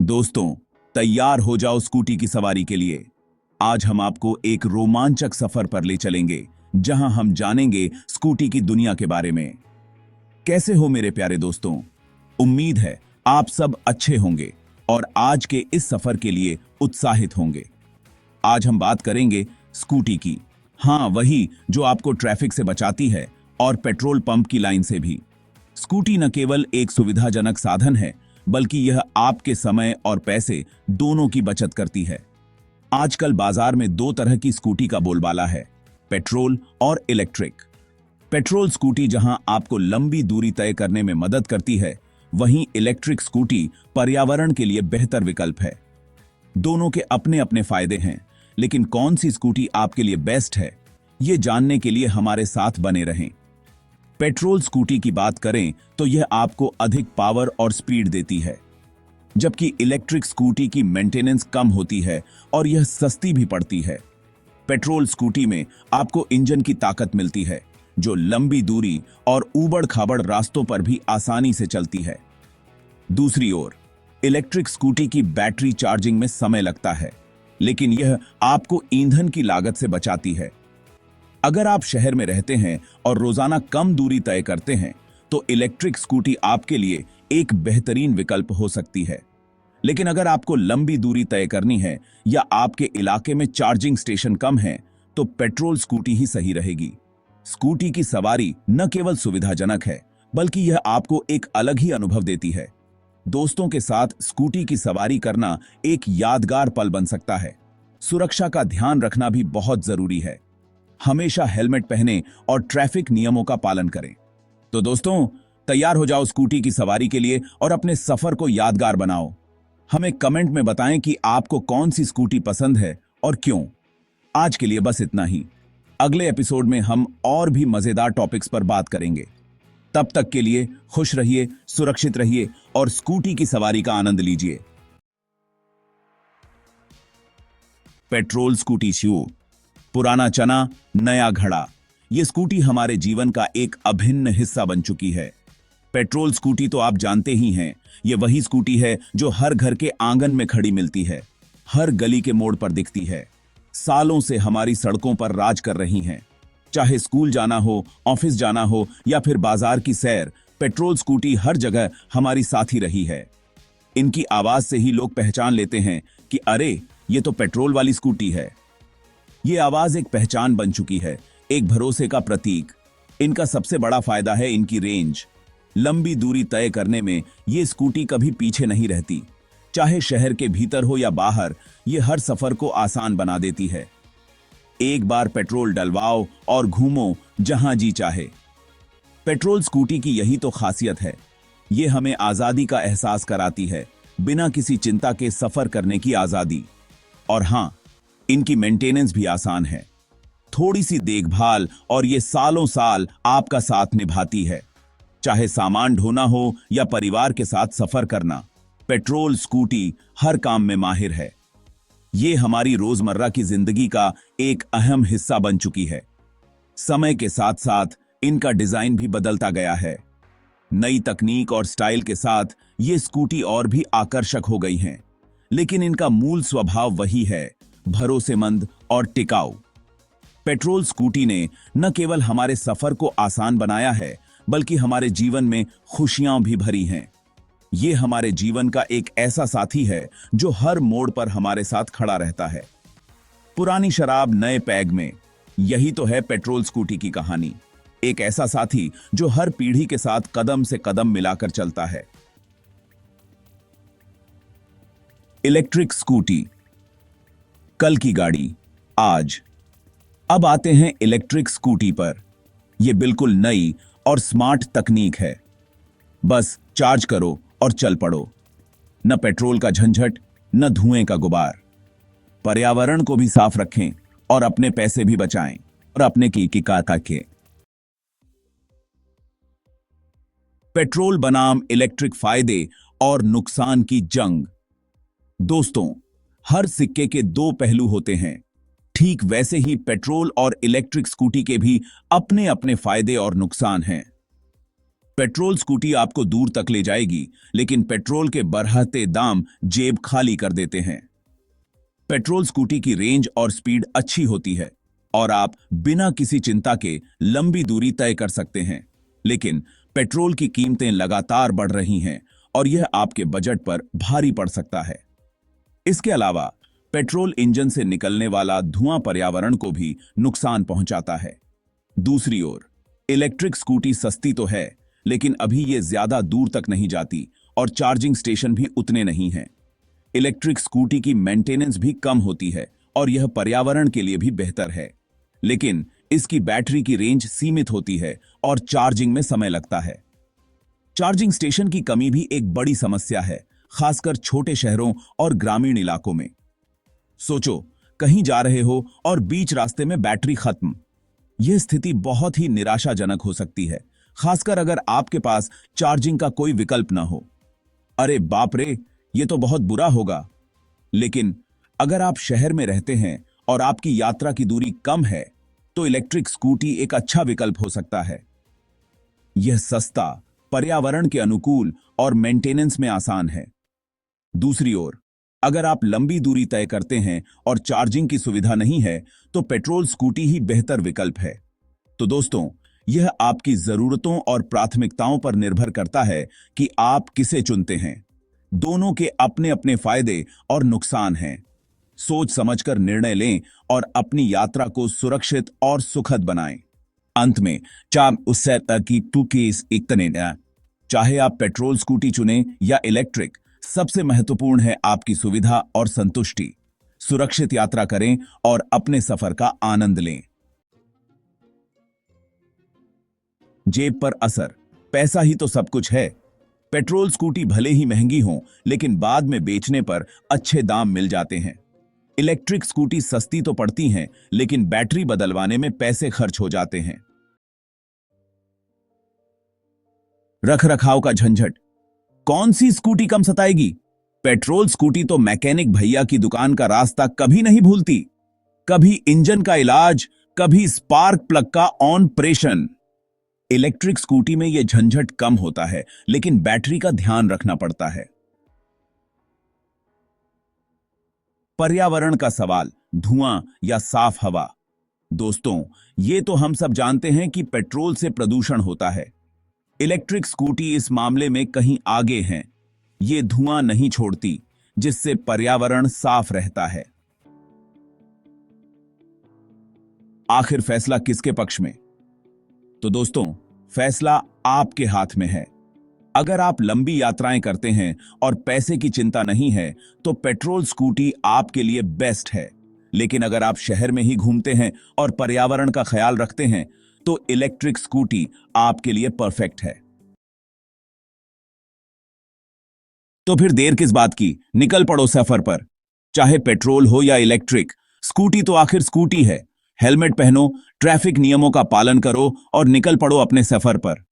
दोस्तों, तैयार हो जाओ स्कूटी की सवारी के लिए। आज हम आपको एक रोमांचक सफर पर ले चलेंगे, जहां हम जानेंगे स्कूटी की दुनिया के बारे में। कैसे हो मेरे प्यारे दोस्तों? उम्मीद है आप सब अच्छे होंगे और आज के इस सफर के लिए उत्साहित होंगे। आज हम बात करेंगे स्कूटी की। हाँ, वही जो आपको ट्रैफिक से बचाती है और पेट्रोल पंप की लाइन से भी। स्कूटी न केवल एक सुविधाजनक साधन है, बल्कि यह आपके समय और पैसे दोनों की बचत करती है। आजकल बाजार में दो तरह की स्कूटी का बोलबाला है, पेट्रोल और इलेक्ट्रिक। पेट्रोल स्कूटी जहां आपको लंबी दूरी तय करने में मदद करती है, वहीं इलेक्ट्रिक स्कूटी पर्यावरण के लिए बेहतर विकल्प है। दोनों के अपने अपने फायदे हैं, लेकिन कौन सी स्कूटी आपके लिए बेस्ट है, ये जानने के लिए हमारे साथ बने रहें। पेट्रोल स्कूटी की बात करें तो यह आपको अधिक पावर और स्पीड देती है, जबकि इलेक्ट्रिक स्कूटी की मेंटेनेंस कम होती है और यह सस्ती भी पड़ती है। पेट्रोल स्कूटी में आपको इंजन की ताकत मिलती है, जो लंबी दूरी और ऊबड़-खाबड़ रास्तों पर भी आसानी से चलती है। दूसरी ओर, इलेक्ट्रिक स्कूटी की बैटरी चार्जिंग में समय लगता है, लेकिन यह आपको ईंधन की लागत से बचाती है। अगर आप शहर में रहते हैं और रोजाना कम दूरी तय करते हैं, तो इलेक्ट्रिक स्कूटी आपके लिए एक बेहतरीन विकल्प हो सकती है। लेकिन अगर आपको लंबी दूरी तय करनी है या आपके इलाके में चार्जिंग स्टेशन कम है, तो पेट्रोल स्कूटी ही सही रहेगी। स्कूटी की सवारी न केवल सुविधाजनक है, बल्कि यह आपको एक अलग ही अनुभव देती है। दोस्तों के साथ स्कूटी की सवारी करना एक यादगार पल बन सकता है। सुरक्षा का ध्यान रखना भी बहुत जरूरी है। हमेशा हेलमेट पहनें और ट्रैफिक नियमों का पालन करें। तो दोस्तों, तैयार हो जाओ स्कूटी की सवारी के लिए और अपने सफर को यादगार बनाओ। हमें कमेंट में बताएं कि आपको कौन सी स्कूटी पसंद है और क्यों। आज के लिए बस इतना ही। अगले एपिसोड में हम और भी मजेदार टॉपिक्स पर बात करेंगे। तब तक के लिए खुश रहिए, सुरक्षित रहिए और स्कूटी की सवारी का आनंद लीजिए। पेट्रोल स्कूटी शू, पुराना चना नया घड़ा। ये स्कूटी हमारे जीवन का एक अभिन्न हिस्सा बन चुकी है। पेट्रोल स्कूटी तो आप जानते ही हैं, ये वही स्कूटी है जो हर घर के आंगन में खड़ी मिलती है, हर गली के मोड़ पर दिखती है, सालों से हमारी सड़कों पर राज कर रही हैं। चाहे स्कूल जाना हो, ऑफिस जाना हो या फिर बाजार की सैर, पेट्रोल स्कूटी हर जगह हमारी साथी रही है। इनकी आवाज से ही लोग पहचान लेते हैं कि अरे, ये तो पेट्रोल वाली स्कूटी है। ये आवाज एक पहचान बन चुकी है, एक भरोसे का प्रतीक। इनका सबसे बड़ा फायदा है इनकी रेंज। लंबी दूरी तय करने में ये स्कूटी कभी पीछे नहीं रहती। चाहे शहर के भीतर हो या बाहर, ये हर सफर को आसान बना देती है। एक बार पेट्रोल डलवाओ और घूमो जहां जी चाहे। पेट्रोल स्कूटी की यही तो खासियत है। ये हमें आजादी का एहसास कराती है, बिना किसी चिंता के सफर करने की आजादी। और हां, इनकी मेंटेनेंस भी आसान है। थोड़ी सी देखभाल और ये सालों साल आपका साथ निभाती है। चाहे सामान ढोना हो या परिवार के साथ सफर करना, पेट्रोल स्कूटी हर काम में माहिर है। ये हमारी रोजमर्रा की जिंदगी का एक अहम हिस्सा बन चुकी है। समय के साथ साथ इनका डिजाइन भी बदलता गया है। नई तकनीक और स्टाइल के साथ ये स्कूटी और भी आकर्षक हो गई हैं, लेकिन इनका मूल स्वभाव वही है, भरोसेमंद और टिकाऊ। पेट्रोल स्कूटी ने न केवल हमारे सफर को आसान बनाया है, बल्कि हमारे जीवन में खुशियां भी भरी हैं। ये हमारे जीवन का एक ऐसा साथी है जो हर मोड़ पर हमारे साथ खड़ा रहता है। पुरानी शराब नए पैग में, यही तो है पेट्रोल स्कूटी की कहानी। एक ऐसा साथी जो हर पीढ़ी के साथ कदम से कदम मिलाकर चलता है। इलेक्ट्रिक स्कूटी, कल की गाड़ी आज। अब आते हैं इलेक्ट्रिक स्कूटी पर। यह बिल्कुल नई और स्मार्ट तकनीक है। बस चार्ज करो और चल पड़ो। न पेट्रोल का झंझट, न धुएं का गुबार। पर्यावरण को भी साफ रखें और अपने पैसे भी बचाएं और अपने की काका के। पेट्रोल बनाम इलेक्ट्रिक फायदे और नुकसान की जंग। दोस्तों, हर सिक्के के दो पहलू होते हैं। ठीक वैसे ही पेट्रोल और इलेक्ट्रिक स्कूटी के भी अपने अपने फायदे और नुकसान हैं। पेट्रोल स्कूटी आपको दूर तक ले जाएगी, लेकिन पेट्रोल के बढ़ते दाम जेब खाली कर देते हैं। पेट्रोल स्कूटी की रेंज और स्पीड अच्छी होती है और आप बिना किसी चिंता के लंबी दूरी तय कर सकते हैं, लेकिन पेट्रोल की कीमतें लगातार बढ़ रही हैं और यह आपके बजट पर भारी पड़ सकता है। इसके अलावा पेट्रोल इंजन से निकलने वाला धुआं पर्यावरण को भी नुकसान पहुंचाता है। दूसरी ओर इलेक्ट्रिक स्कूटी सस्ती तो है, लेकिन अभी ये ज्यादा दूर तक नहीं जाती और चार्जिंग स्टेशन भी उतने नहीं हैं। इलेक्ट्रिक स्कूटी की मेंटेनेंस भी कम होती है और यह पर्यावरण के लिए भी बेहतर है, लेकिन इसकी बैटरी की रेंज सीमित होती है और चार्जिंग में समय लगता है। चार्जिंग स्टेशन की कमी भी एक बड़ी समस्या है, खासकर छोटे शहरों और ग्रामीण इलाकों में। सोचो, कहीं जा रहे हो और बीच रास्ते में बैटरी खत्म। यह स्थिति बहुत ही निराशाजनक हो सकती है, खासकर अगर आपके पास चार्जिंग का कोई विकल्प ना हो। अरे बाप रे, यह तो बहुत बुरा होगा। लेकिन अगर आप शहर में रहते हैं और आपकी यात्रा की दूरी कम है, तो इलेक्ट्रिक स्कूटी एक अच्छा विकल्प हो सकता है। यह सस्ता, पर्यावरण के अनुकूल और मेंटेनेंस में आसान है। दूसरी ओर अगर आप लंबी दूरी तय करते हैं और चार्जिंग की सुविधा नहीं है, तो पेट्रोल स्कूटी ही बेहतर विकल्प है। तो दोस्तों, यह आपकी जरूरतों और प्राथमिकताओं पर निर्भर करता है कि आप किसे चुनते हैं। दोनों के अपने अपने फायदे और नुकसान हैं। सोच समझकर निर्णय लें और अपनी यात्रा को सुरक्षित और सुखद बनाएं। अंत में चाहे आप पेट्रोल स्कूटी चुनें या इलेक्ट्रिक, सबसे महत्वपूर्ण है आपकी सुविधा और संतुष्टि। सुरक्षित यात्रा करें और अपने सफर का आनंद लें। जेब पर असर, पैसा ही तो सब कुछ है। पेट्रोल स्कूटी भले ही महंगी हो, लेकिन बाद में बेचने पर अच्छे दाम मिल जाते हैं। इलेक्ट्रिक स्कूटी सस्ती तो पड़ती हैं, लेकिन बैटरी बदलवाने में पैसे खर्च हो जाते हैं। रख रखाव का झंझट, कौन सी स्कूटी कम सताएगी? पेट्रोल स्कूटी तो मैकेनिक भैया की दुकान का रास्ता कभी नहीं भूलती। कभी इंजन का इलाज, कभी स्पार्क प्लग का ऑन ऑपरेशन। इलेक्ट्रिक स्कूटी में यह झंझट कम होता है, लेकिन बैटरी का ध्यान रखना पड़ता है। पर्यावरण का सवाल, धुआं या साफ हवा। दोस्तों, ये तो हम सब जानते हैं कि पेट्रोल से प्रदूषण होता है। इलेक्ट्रिक स्कूटी इस मामले में कहीं आगे हैं। ये धुआं नहीं छोड़ती, जिससे पर्यावरण साफ रहता है। आखिर फैसला किसके पक्ष में? तो दोस्तों, फैसला आपके हाथ में है। अगर आप लंबी यात्राएं करते हैं और पैसे की चिंता नहीं है, तो पेट्रोल स्कूटी आपके लिए बेस्ट है। लेकिन अगर आप शहर में ही घूमते हैं और पर्यावरण का ख्याल रखते हैं, तो इलेक्ट्रिक स्कूटी आपके लिए परफेक्ट है। तो फिर देर किस बात की, निकल पड़ो सफर पर। चाहे पेट्रोल हो या इलेक्ट्रिक, स्कूटी तो आखिर स्कूटी है। हेलमेट पहनो, ट्रैफिक नियमों का पालन करो और निकल पड़ो अपने सफर पर।